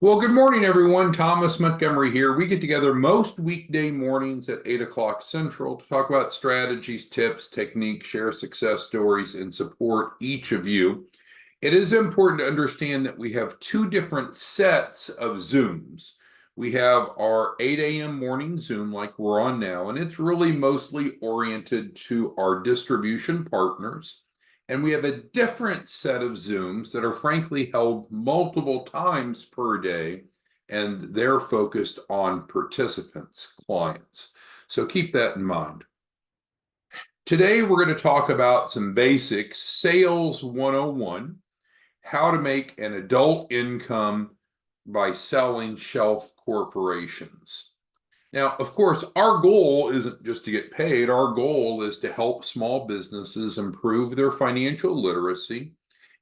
Well, good morning, everyone. Thomas Montgomery here. We get together most weekday mornings at 8 o'clock Central to talk about strategies, tips, techniques, share success stories, and support each of you. It is important to understand that we have two different sets of Zooms. We have our 8 a.m. morning Zoom like we're on now, and it's really mostly oriented to our distribution partners. And we have a different set of Zooms that are frankly held multiple times per day, and they're focused on participants, clients. So keep that in mind. Today, we're going to talk about some basics, Sales 101, how to make an adult income by selling shelf corporations. Now, of course, our goal isn't just to get paid. Our goal is to help small businesses improve their financial literacy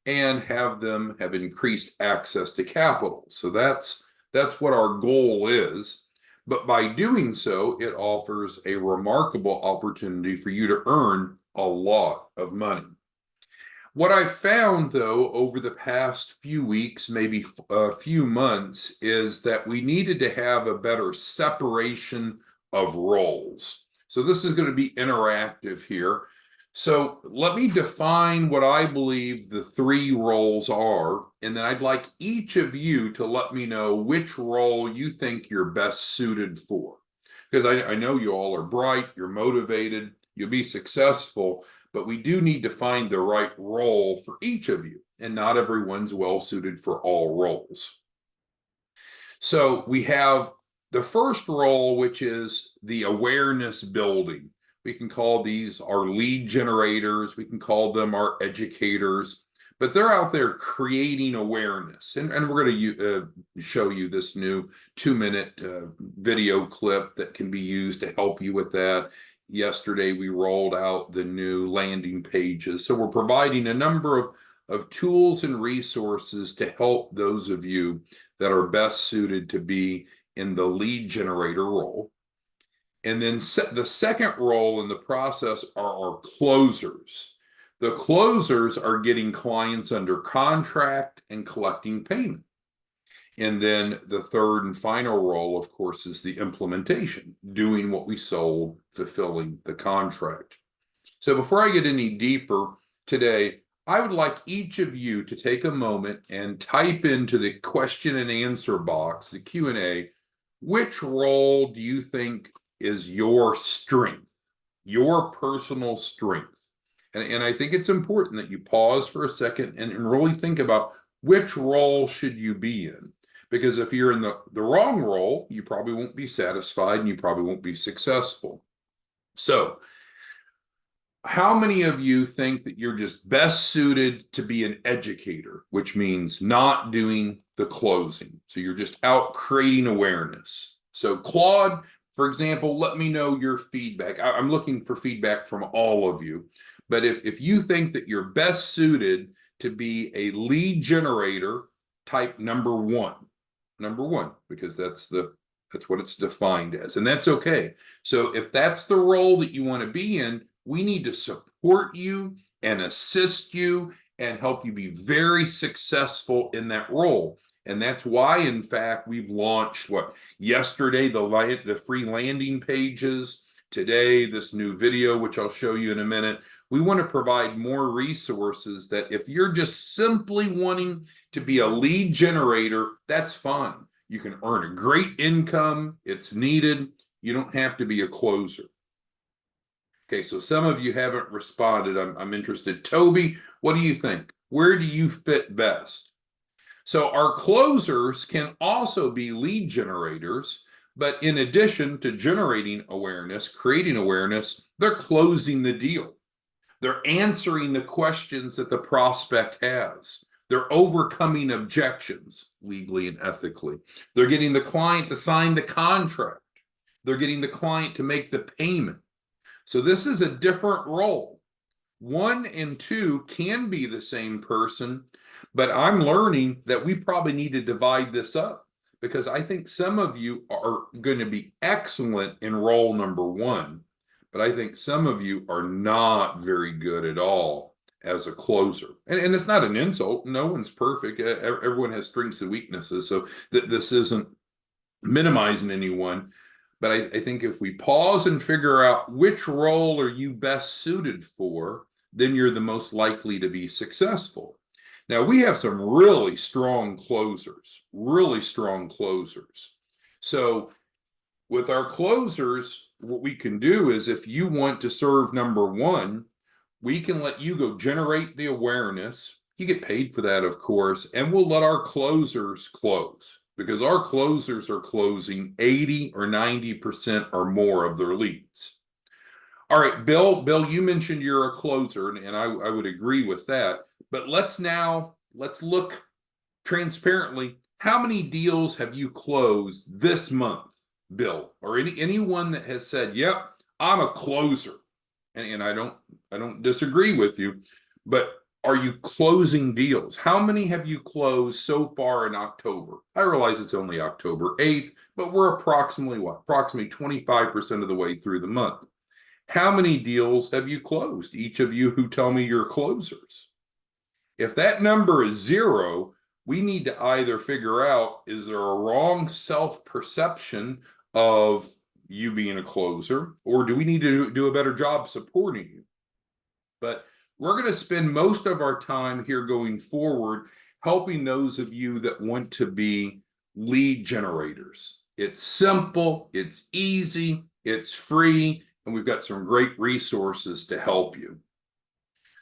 and have them have increased access to capital. So that's what our goal is. But by doing so, it offers a remarkable opportunity for you to earn a lot of money. What I found, though, over the past few weeks, maybe a few months, is that we needed to have a better separation of roles. So this is going to be interactive here. So let me define what I believe the three roles are, and then I'd like each of you to let me know which role you think you're best suited for. Because I know you all are bright, you're motivated, you'll be successful, but we do need to find the right role for each of you, and not everyone's well suited for all roles. So we have the first role, which is the awareness building. We can call these our lead generators, we can call them our educators, but they're out there creating awareness. And we're going to show you this new 2-minute video clip that can be used to help you with that. Yesterday, we rolled out the new landing pages. So we're providing a number of tools and resources to help those of you that are best suited to be in the lead generator role. And then the second role in the process are our closers. The closers are getting clients under contract and collecting payment. And then the third and final role, of course, is the implementation, doing what we sold, fulfilling the contract. So before I get any deeper today, I would like each of you to take a moment and type into the question and answer box, the Q&A, which role do you think is your strength, your personal strength? And I think it's important that you pause for a second and really think about which role should you be in. Because if you're in the wrong role, you probably won't be satisfied and you probably won't be successful. So, how many of you think that you're just best suited to be an educator, which means not doing the closing? So you're just out creating awareness. So Claude, for example, let me know your feedback. I'm looking for feedback from all of you. But if you think that you're best suited to be a lead generator type number one, because that's what it's defined as, and that's okay. So if that's the role that you want to be in, we need to support you and assist you and help you be very successful in that role. And that's why, in fact, we've launched yesterday, the free landing pages, today, this new video, which I'll show you in a minute. We want to provide more resources that if you're just simply wanting to be a lead generator, that's fine. You can earn a great income. It's needed. You don't have to be a closer. Okay, so some of you haven't responded. I'm interested. Toby, what do you think? Where do you fit best? So our closers can also be lead generators, but in addition to generating awareness, creating awareness, they're closing the deal. They're answering the questions that the prospect has. They're overcoming objections legally and ethically. They're getting the client to sign the contract. They're getting the client to make the payment. So this is a different role. 1 and 2 can be the same person, but I'm learning that we probably need to divide this up, because I think some of you are going to be excellent in role number 1, but I think some of you are not very good at all as a closer. And it's not an insult. No one's perfect. Everyone has strengths and weaknesses. So this isn't minimizing anyone. But I think if we pause and figure out which role are you best suited for, then you're the most likely to be successful. Now, we have some really strong closers, really strong closers. So with our closers, what we can do is if you want to serve number one, we can let you go generate the awareness. You get paid for that, of course, and we'll let our closers close because our closers are closing 80 or 90% or more of their leads. All right, Bill, you mentioned you're a closer, and I would agree with that. But let's look transparently. How many deals have you closed this month, Bill, or anyone that has said, "Yep, I'm a closer," and I don't disagree with you, but are you closing deals? How many have you closed so far in October? I realize it's only October 8th, but we're approximately 25% of the way through the month. How many deals have you closed? Each of you who tell me you're closers. If that number is 0, we need to either figure out, is there a wrong self-perception of you being a closer, or do we need to do a better job supporting you? But we're going to spend most of our time here going forward helping those of you that want to be lead generators. It's simple, it's easy, it's free, and we've got some great resources to help you.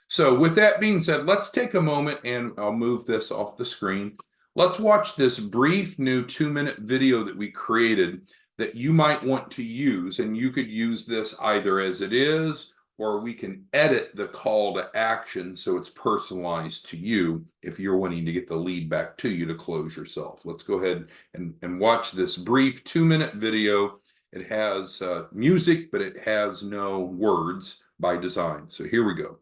So with that being said, let's take a moment, and I'll move this off the screen. Let's watch this brief new 2-minute video that we created that you might want to use, and you could use this either as it is, or we can edit the call to action so it's personalized to you if you're wanting to get the lead back to you to close yourself. Let's go ahead and watch this brief 2-minute video. It has music, but it has no words by design. So here we go.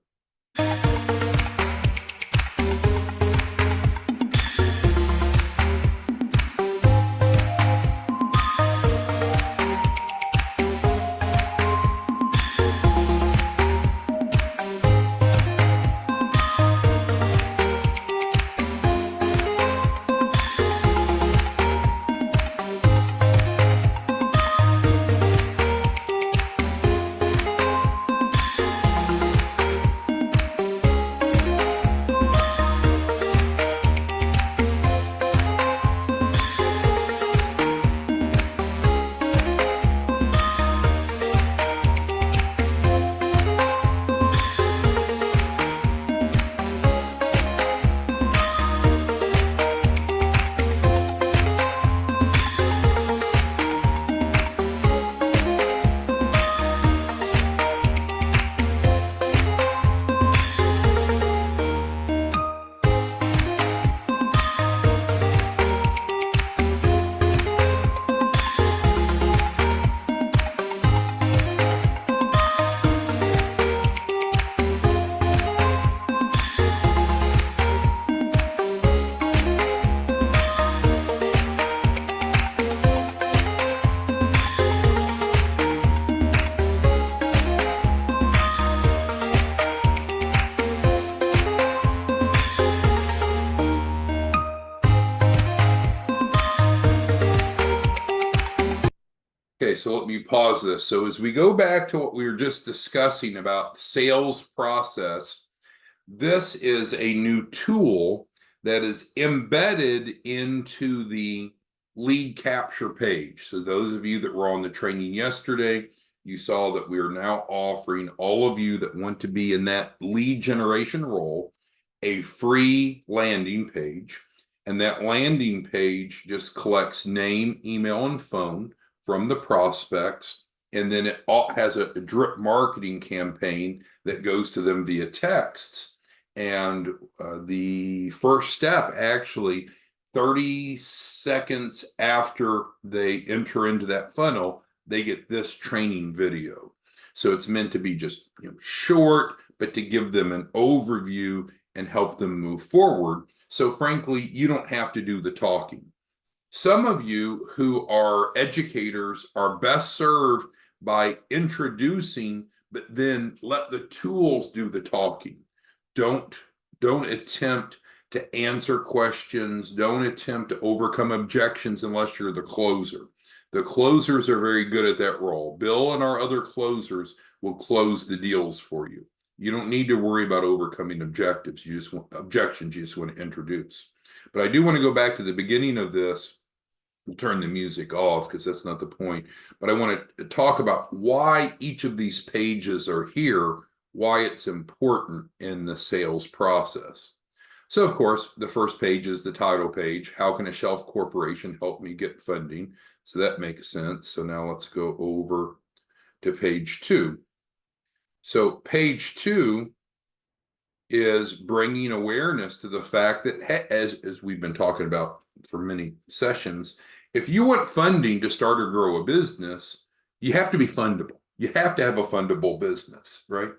Okay, so let me pause this. So as we go back to what we were just discussing about sales process, this is a new tool that is embedded into the lead capture page. So those of you that were on the training yesterday, you saw that we are now offering all of you that want to be in that lead generation role a free landing page. And that landing page just collects name, email, and phone from the prospects, and then it has a drip marketing campaign that goes to them via texts. And the first step, actually, 30 seconds after they enter into that funnel, they get this training video. So it's meant to be just short, but to give them an overview and help them move forward. So frankly, you don't have to do the talking. Some of you who are educators are best served by introducing, but then let the tools do the talking. don't attempt to answer questions. Don't attempt to overcome objections unless you're the closer. The closers are very good at that role. Bill and our other closers will close the deals for you. You don't need to worry about overcoming objectives. You just want objections. You just want to introduce. But I do want to go back to the beginning of this. We'll turn the music off because that's not the point. But I want to talk about why each of these pages are here, why it's important in the sales process. So, of course, the first page is the title page. How can a shelf corporation help me get funding? So that makes sense. So now let's go over to page 2. So page 2 is bringing awareness to the fact that, as we've been talking about for many sessions, if you want funding to start or grow a business, you have to be fundable. You have to have a fundable business, right?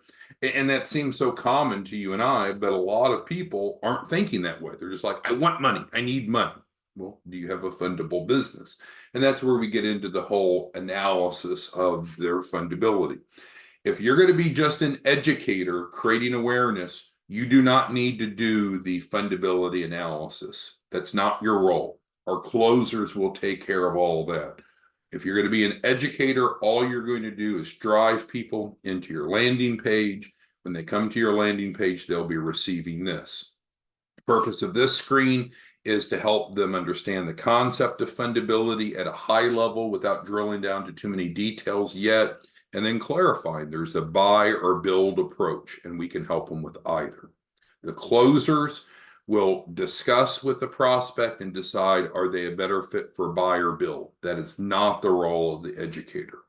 And that seems so common to you and I, but a lot of people aren't thinking that way. They're just like, I want money. I need money. Well, do you have a fundable business? And that's where we get into the whole analysis of their fundability. If you're going to be just an educator creating awareness, you do not need to do the fundability analysis. That's not your role. Our closers will take care of all of that. If you're going to be an educator, all you're going to do is drive people into your landing page. When they come to your landing page, they'll be receiving this. The purpose of this screen is to help them understand the concept of fundability at a high level without drilling down to too many details yet, and then clarifying there's a buy or build approach, and we can help them with either. The closers will discuss with the prospect and decide, are they a better fit for buy or build? That is not the role of the educator.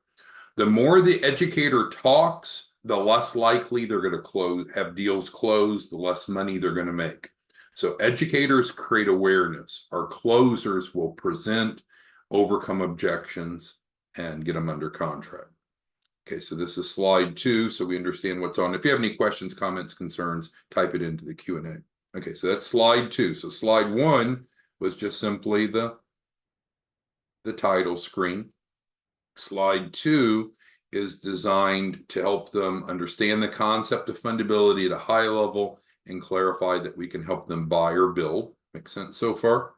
The more the educator talks, the less likely they're going to have deals closed, the less money they're going to make. So educators create awareness. Our closers will present, overcome objections, and get them under contract. Okay, so this is slide 2, so we understand what's on. If you have any questions, comments, concerns, type it into the Q&A. Okay, so that's slide 2. So slide 1 was just simply the title screen. Slide 2 is designed to help them understand the concept of fundability at a high level and clarify that we can help them buy or build. Make sense so far?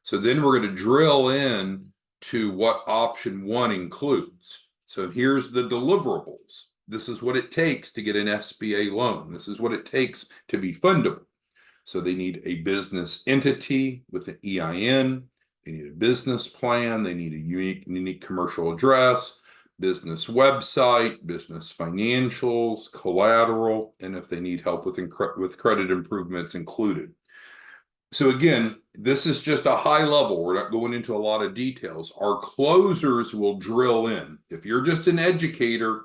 So then we're going to drill in to what option 1 includes. So here's the deliverables. This is what it takes to get an SBA loan. This is what it takes to be fundable. So they need a business entity with an EIN. They need a business plan. They need a unique commercial address, business website, business financials, collateral, and if they need help with credit improvements included. So again, this is just a high level. We're not going into a lot of details. Our closers will drill in. If you're just an educator,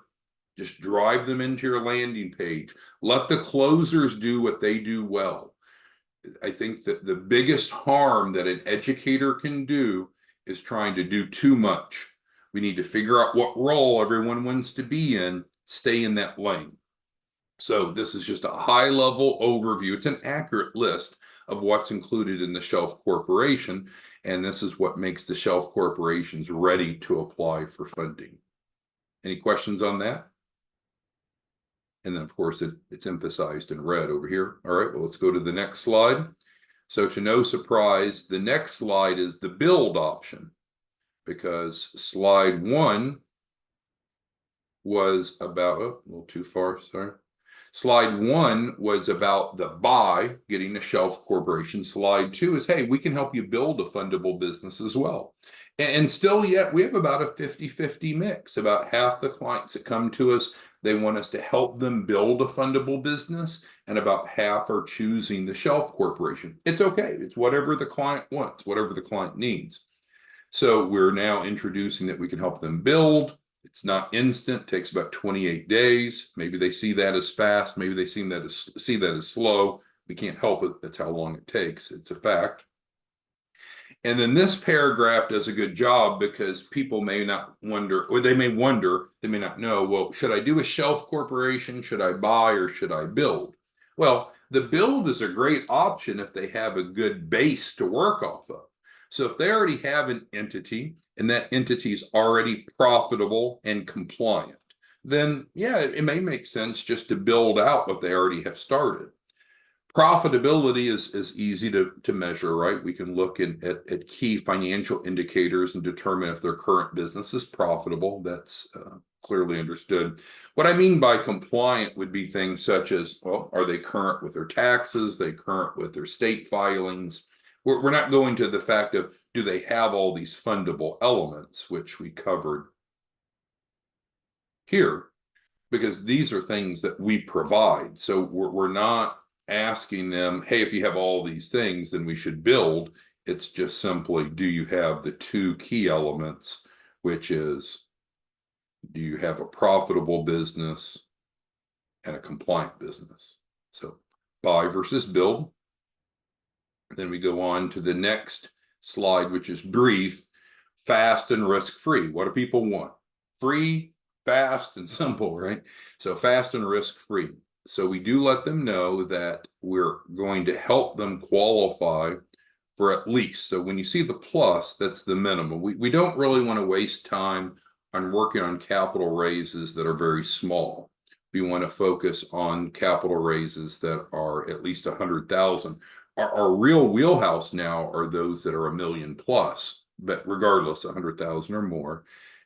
just drive them into your landing page. Let the closers do what they do well. I think that the biggest harm that an educator can do is trying to do too much. We need to figure out what role everyone wants to be in, stay in that lane. So this is just a high level overview. It's an accurate list of what's included in the Shelf Corporation, and this is what makes the Shelf Corporations ready to apply for funding. Any questions on that? And then, of course, it's emphasized in red over here. All right, well, let's go to the next slide. So to no surprise, the next slide is the build option, because slide 1 was about, oh, a little too far, sorry. Slide 1 was about the buy, getting a Shelf Corporation. Slide 2 is, hey, we can help you build a fundable business as well. And still yet, we have about a 50-50 mix. About half the clients that come to us, they want us to help them build a fundable business, and about half are choosing the Shelf Corporation. It's okay. It's whatever the client wants, whatever the client needs. So we're now introducing that we can help them build. It's not instant, takes about 28 days. Maybe they see that as fast. Maybe they see that as slow. We can't help it. That's how long it takes. It's a fact. And then this paragraph does a good job, because people may not wonder, or they may wonder, they may not know, well, should I do a Shelf Corporation? Should I buy or should I build? Well, the build is a great option if they have a good base to work off of. So if they already have an entity and that entity is already profitable and compliant, then yeah, it may make sense just to build out what they already have started. Profitability is easy to measure, right? We can look at key financial indicators and determine if their current business is profitable. That's clearly understood. What I mean by compliant would be things such as, well, are they current with their taxes? They current with their state filings? We're not going to the fact of, do they have all these fundable elements, which we covered here, because these are things that we provide. So we're not asking them, hey, if you have all these things, then we should build. It's just simply, do you have the two key elements, which is, do you have a profitable business and a compliant business? So buy versus build. Then we go on to the next slide, which is brief, fast and risk-free. What do people want? Free, fast, and simple, right? So fast and risk-free. So we do let them know that we're going to help them qualify for at least. So when you see the plus, that's the minimum. We don't really want to waste time on working on capital raises that are very small. We want to focus on capital raises that are at least 100,000. Our real wheelhouse now are those that are $1 million plus, but regardless, 100,000 or more.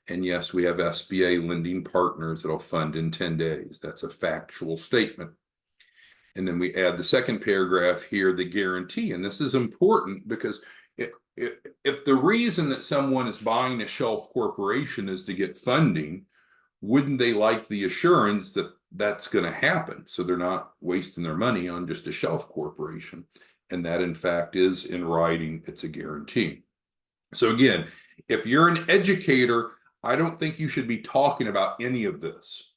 And yes, we have SBA lending partners that'll fund in 10 days. That's a factual statement. And then we add the second paragraph here, the guarantee. And this is important because if the reason that someone is buying a shelf corporation is to get funding, wouldn't they like the assurance that that's going to happen? So they're not wasting their money on just a shelf corporation. And that, in fact, is in writing. It's a guarantee. So again, if you're an educator, I don't think you should be talking about any of this.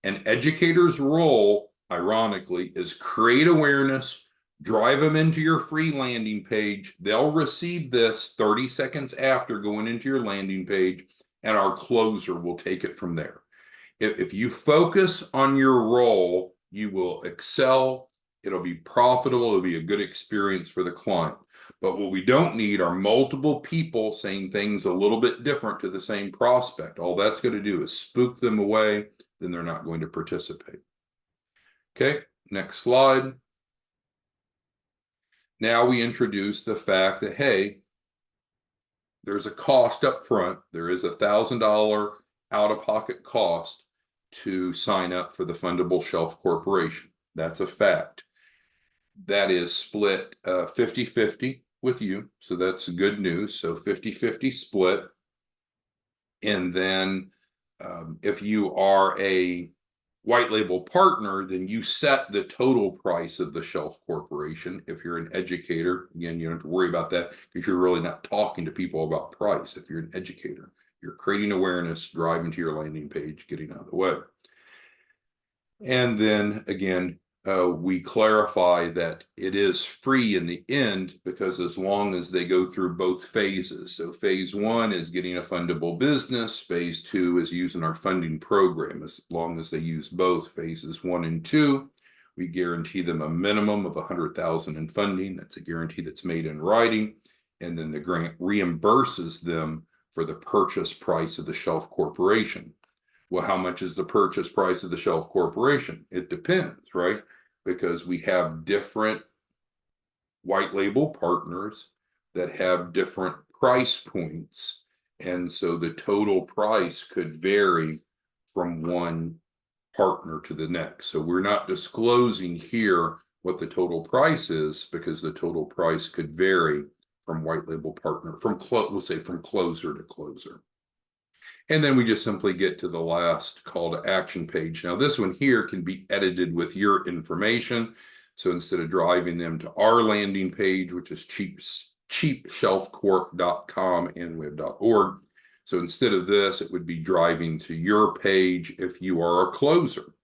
An educator's role, ironically, is create awareness, drive them into your free landing page. They'll receive this 30 seconds after going into your landing page, and our closer will take it from there. If you focus on your role, you will excel. It'll be profitable. It'll be a good experience for the client. But what we don't need are multiple people saying things a little bit different to the same prospect. All that's going to do is spook them away. Then they're not going to participate. Okay, next slide. Now we introduce the fact that, hey, there's a cost up front. There is $1,000 out-of-pocket cost to sign up for the Fundable Shelf Corporation. That's a fact. That is split 50-50 with you. So that's good news. So 50-50 split. And then if you are a white label partner, then you set the total price of the Shelf Corporation. If you're an educator, again, you don't have to worry about that because you're really not talking to people about price. If you're an educator, you're creating awareness, driving to your landing page, getting out of the way. And then again, we clarify that it is free in the end because as long as they go through both phases. So phase one is getting a fundable business. Phase two is using our funding program. As long as they use both phases 1 and 2, we guarantee them a minimum of $100,000 in funding. That's a guarantee that's made in writing. And then the grant reimburses them for the purchase price of the Shelf Corporation. Well, how much is the purchase price of the Shelf Corporation? It depends, right? Because we have different white label partners that have different price points. And so the total price could vary from one partner to the next. So we're not disclosing here what the total price is because the total price could vary from white label partner, we'll say from closer to closer. And then we just simply get to the last call to action page. Now this one here can be edited with your information. So instead of driving them to our landing page, which is cheapshelfcorp.com and web.org. So instead of this, it would be driving to your page if you are a closer.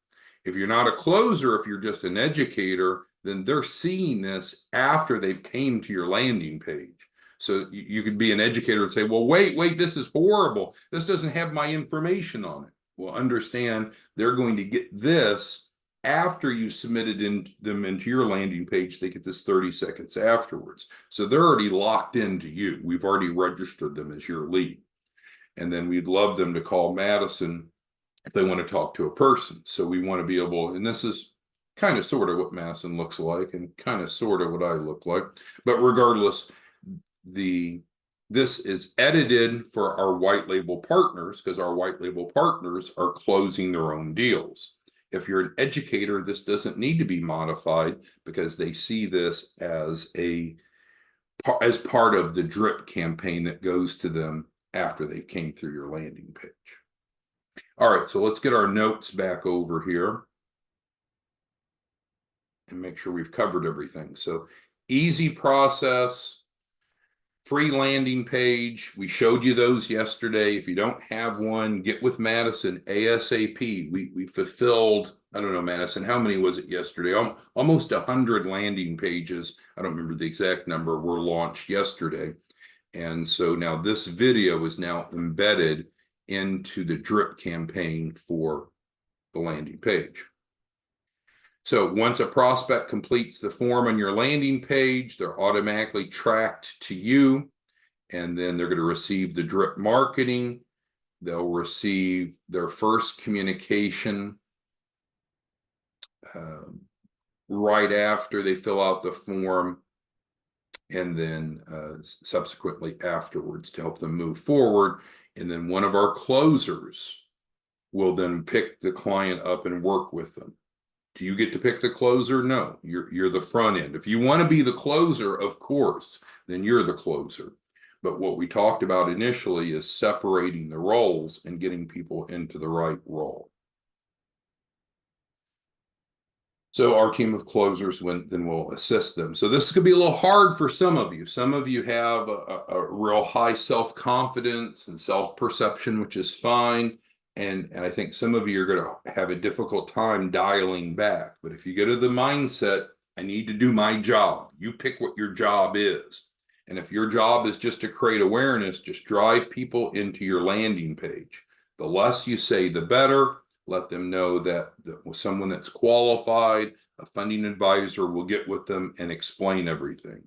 If you're not a closer, if you're just an educator, then they're seeing this after they've came to your landing page. So you could be an educator and say, well, wait, this is horrible. This doesn't have my information on it. Well, understand they're going to get this after you submitted them into your landing page. They get this 30 seconds afterwards. So they're already locked into you. We've already registered them as your lead. And then we'd love them to call Madison if they want to talk to a person. So we want to be able, and this is kind of sort of what Madison looks like and kind of sort of what I look like. But regardless, this is edited for our white label partners because our white label partners are closing their own deals. If you're an educator, this doesn't need to be modified because they see this as part of the drip campaign that goes to them after they came through your landing page. All right, so let's get our notes back over here and make sure we've covered everything. So easy process, free landing page. We showed you those yesterday. If you don't have one, get with Madison ASAP. We fulfilled, I don't know, Madison, how many was it yesterday? Almost 100 landing pages. I don't remember the exact number, were launched yesterday. And so now this video is now embedded into the drip campaign for the landing page. So once a prospect completes the form on your landing page, they're automatically tracked to you, and then they're going to receive the drip marketing. They'll receive their first communication right after they fill out the form, and then subsequently afterwards to help them move forward. And then one of our closers will then pick the client up and work with them. Do you get to pick the closer? No, you're the front end. If you want to be the closer, of course, then you're the closer. But what we talked about initially is separating the roles and getting people into the right role. So our team of closers then will assist them. So this could be a little hard for some of you. Some of you have a real high self-confidence and self-perception, which is fine. And I think some of you are going to have a difficult time dialing back. But if you get to the mindset, I need to do my job, you pick what your job is. And if your job is just to create awareness, just drive people into your landing page. The less you say, the better. Let them know that someone that's qualified, a funding advisor, will get with them and explain everything.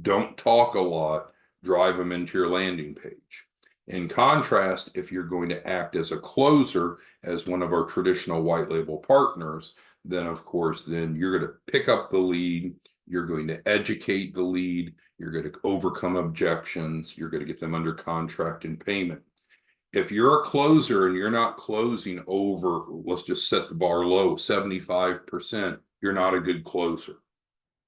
Don't talk a lot. Drive them into your landing page. In contrast, if you're going to act as a closer, as one of our traditional white label partners, then of course, then you're going to pick up the lead, you're going to educate the lead, you're going to overcome objections, you're going to get them under contract and payment. If you're a closer and you're not closing over, let's just set the bar low, 75%, you're not a good closer.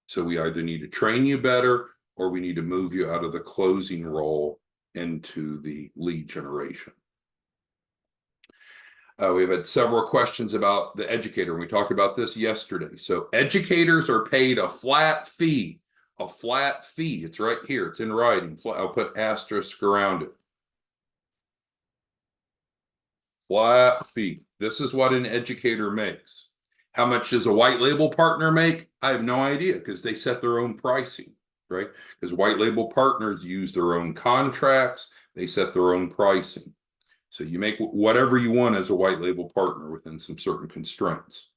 So we either need to train you better or we need to move you out of the closing role into the lead generation. We've had several questions about the educator. We talked about this yesterday. So educators are paid a flat fee. A flat fee. It's right here. It's in writing. I'll put asterisk around it. Flat fee. This is what an educator makes. How much does a white label partner make? I have no idea because they set their own pricing, right? Because white label partners use their own contracts. They set their own pricing. So you make whatever you want as a white label partner within some certain constraints.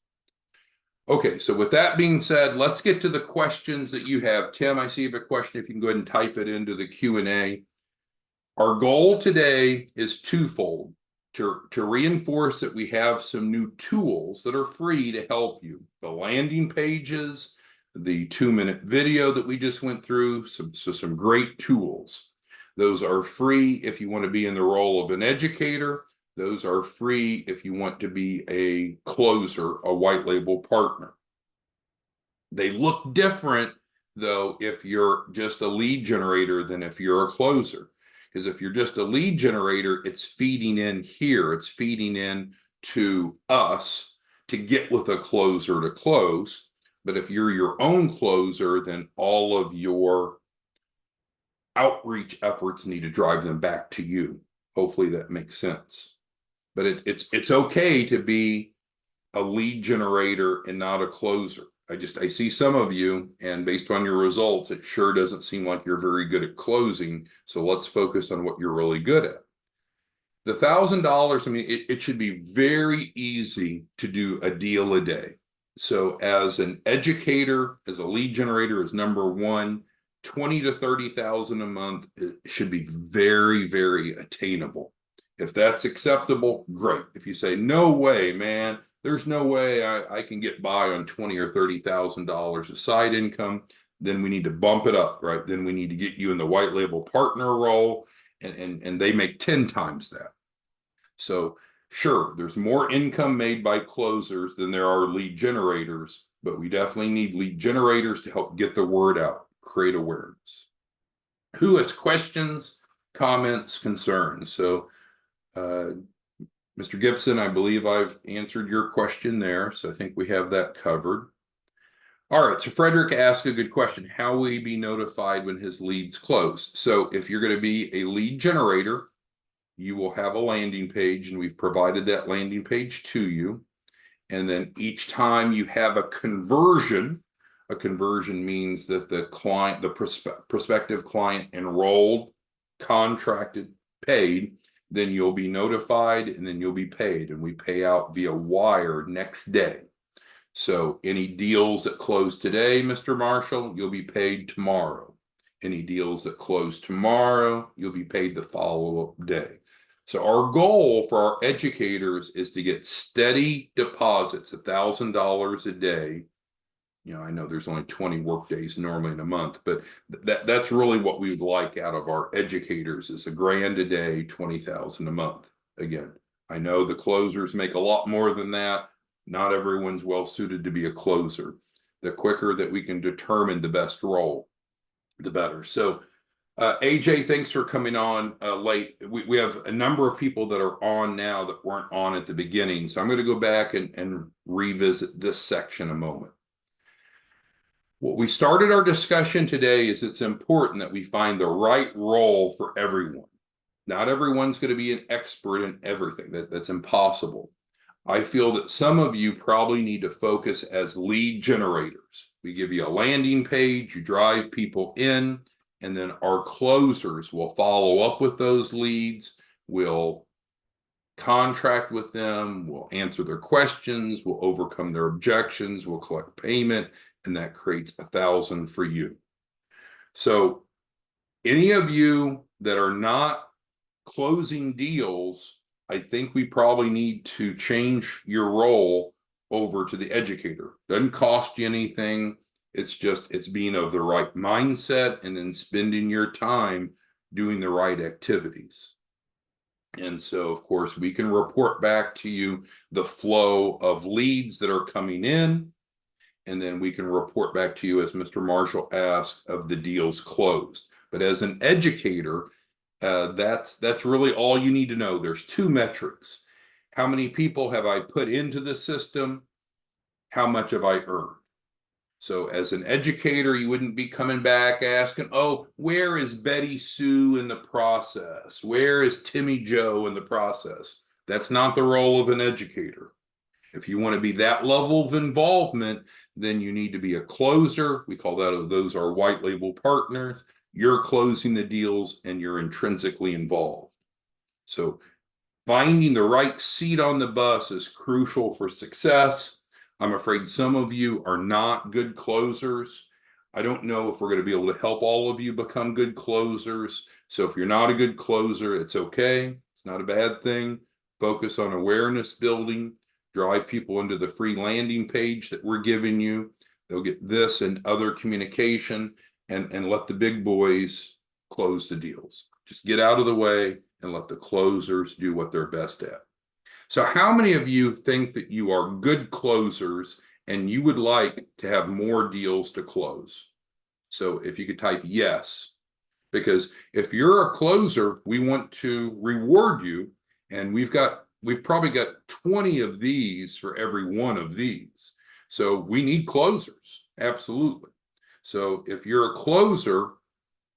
Okay, so with that being said, let's get to the questions that you have. Tim, I see you have a question. If you can go ahead and type it into the Q&A. Our goal today is twofold. To reinforce that we have some new tools that are free to help you. The landing pages, the 2-minute video that we just went through, some great tools. Those are free if you want to be in the role of an educator. Those are free if you want to be a closer, a white label partner. They look different, though, if you're just a lead generator than if you're a closer. Because if you're just a lead generator, it's feeding in here. It's feeding in to us to get with a closer to close. But if you're your own closer, then all of your outreach efforts need to drive them back to you. Hopefully that makes sense. But it's okay to be a lead generator and not a closer. I see some of you, and based on your results, it sure doesn't seem like you're very good at closing. So let's focus on what you're really good at. The $1,000, I mean, it should be very easy to do a deal a day. So as an educator, as a lead generator is number one, 20 to 30,000 a month should be very, very attainable. If that's acceptable, great. If you say, no way, man, there's no way I can get by on $20,000 or $30,000 of side income. Then we need to bump it up, right? Then we need to get you in the white label partner role, and they make 10 times that. So sure, there's more income made by closers than there are lead generators, but we definitely need lead generators to help get the word out, create awareness. Who has questions, comments, concerns? So Mr. Gibson, I believe I've answered your question there, so I think we have that covered. All right, so Frederick asked a good question. How will he be notified when his leads close? So if you're going to be a lead generator, you will have a landing page, and we've provided that landing page to you. And then each time you have a conversion means that the client, the prospective client enrolled, contracted, paid, then you'll be notified, and then you'll be paid, and we pay out via wire next day. So any deals that close today, Mr. Marshall, you'll be paid tomorrow. Any deals that close tomorrow, you'll be paid the follow-up day. So our goal for our educators is to get steady deposits, $1,000 a day. You know, I know there's only 20 work days normally in a month, but that's really what we would like out of our educators is $1,000 a day, 20,000 a month. Again, I know the closers make a lot more than that. Not everyone's well suited to be a closer. The quicker that we can determine the best role, the better. So AJ, thanks for coming on late. We have a number of people that are on now that weren't on at the beginning. So I'm going to go back and revisit this section a moment. What we started our discussion today is it's important that we find the right role for everyone. Not everyone's going to be an expert in everything. That's impossible. I feel that some of you probably need to focus as lead generators. We give you a landing page, you drive people in, and then our closers will follow up with those leads. We'll contract with them, we'll answer their questions, we'll overcome their objections, we'll collect payment, and that creates $1,000 for you. So any of you that are not closing deals, I think we probably need to change your role over to the educator. Doesn't cost you anything. It's being of the right mindset and then spending your time doing the right activities. And so, of course, we can report back to you the flow of leads that are coming in. And then we can report back to you, as Mr. Marshall asked, of the deals closed. But as an educator, that's really all you need to know. There's two metrics. How many people have I put into the system? How much have I earned? So as an educator, you wouldn't be coming back asking, oh, where is Betty Sue in the process? Where is Timmy Joe in the process? That's not the role of an educator. If you want to be that level of involvement, then you need to be a closer. We call those our white label partners. You're closing the deals and you're intrinsically involved. So finding the right seat on the bus is crucial for success. I'm afraid some of you are not good closers. I don't know if we're going to be able to help all of you become good closers. So if you're not a good closer, it's okay. It's not a bad thing. Focus on awareness building. Drive people into the free landing page that we're giving you. They'll get this and other communication, and let the big boys close the deals. Just get out of the way and let the closers do what they're best at. So how many of you think that you are good closers and you would like to have more deals to close? So if you could type yes, because if you're a closer, we want to reward you, and we've probably got 20 of these for every one of these. So we need closers, absolutely. So if you're a closer,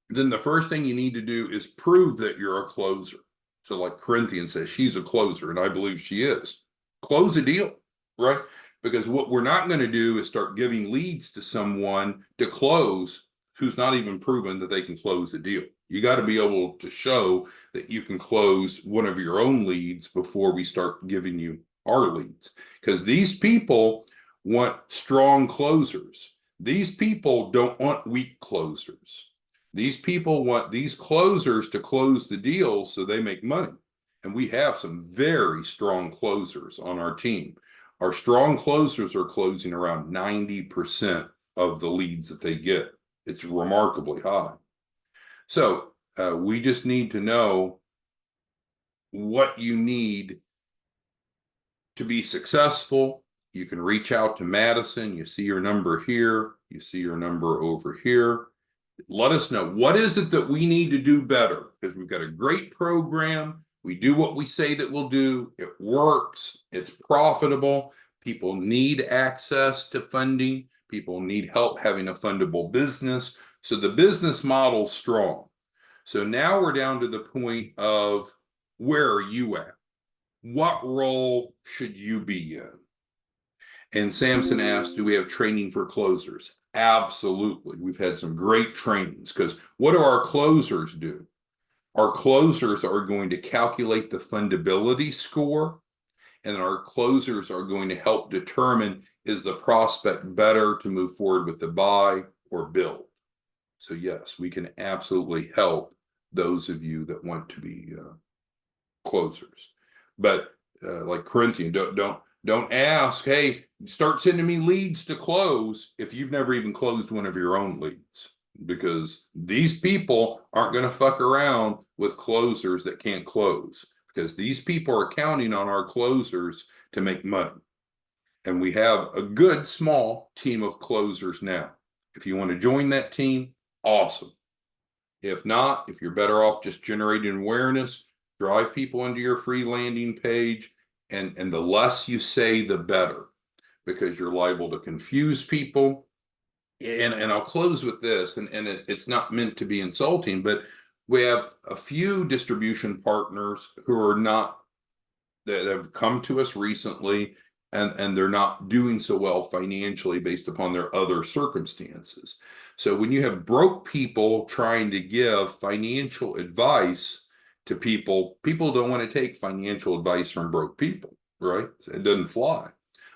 then the first thing you need to do is prove that you're a closer. So like Corinthians says, she's a closer, and I believe she is. Close a deal, right? Because what we're not going to do is start giving leads to someone to close who's not even proven that they can close a deal. You got to be able to show that you can close one of your own leads before we start giving you our leads. Because these people want strong closers. These people don't want weak closers. These people want these closers to close the deals so they make money. And we have some very strong closers on our team. Our strong closers are closing around 90% of the leads that they get. It's remarkably high. So we just need to know what you need to be successful. You can reach out to Madison. You see your number here. You see your number over here. Let us know, what is it that we need to do better? Because we've got a great program. We do what we say that we'll do. It works. It's profitable. People need access to funding. People need help having a fundable business. So the business model's strong. So now we're down to the point of, where are you at? What role should you be in? And Samson asked, do we have training for closers? Absolutely. We've had some great trainings, because what do our closers do? Our closers are going to calculate the fundability score, and our closers are going to help determine, is the prospect better to move forward with the buy or build? So yes, we can absolutely help those of you that want to be closers. But like Corinthian, don't ask, hey, start sending me leads to close, if you've never even closed one of your own leads, because these people aren't going to fuck around with closers that can't close, because these people are counting on our closers to make money. And we have a good small team of closers now. If you want to join that team, awesome. If not, if you're better off just generating awareness, drive people into your free landing page, and the less you say, the better, because you're liable to confuse people. And I'll close with this, and it's not meant to be insulting, but we have a few distribution partners who are not, that have come to us recently, and they're not doing so well financially based upon their other circumstances. So when you have broke people trying to give financial advice to people, people don't want to take financial advice from broke people, right? It doesn't fly.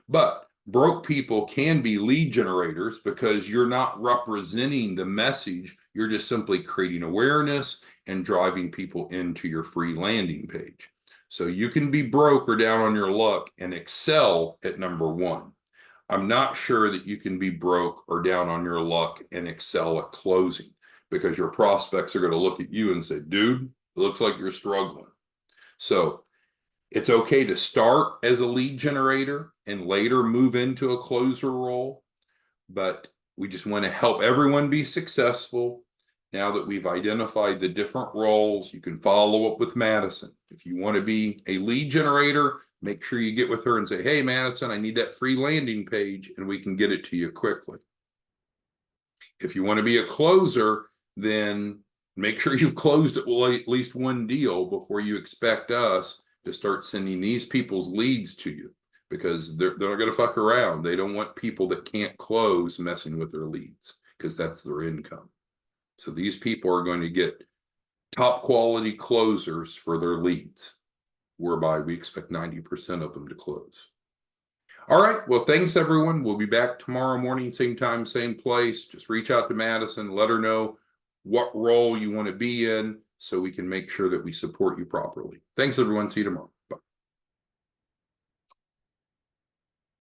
But broke people can be lead generators, because you're not representing the message. You're just simply creating awareness and driving people into your free landing page. So you can be broke or down on your luck and excel at number one. I'm not sure that you can be broke or down on your luck and excel at closing, because your prospects are going to look at you and say, dude, it looks like you're struggling. So it's okay to start as a lead generator and later move into a closer role, but we just want to help everyone be successful. Now that we've identified the different roles, you can follow up with Madison. If you want to be a lead generator, make sure you get with her and say, hey, Madison, I need that free landing page, and we can get it to you quickly. If you want to be a closer, then make sure you've closed at least one deal before you expect us to start sending these people's leads to you, because they're not going to fuck around. They don't want people that can't close messing with their leads, because that's their income. So these people are going to get top quality closers for their leads, whereby we expect 90% of them to close. All right. Well, thanks, everyone. We'll be back tomorrow morning, same time, same place. Just reach out to Madison, let her know what role you want to be in, so we can make sure that we support you properly. Thanks, everyone. See you tomorrow.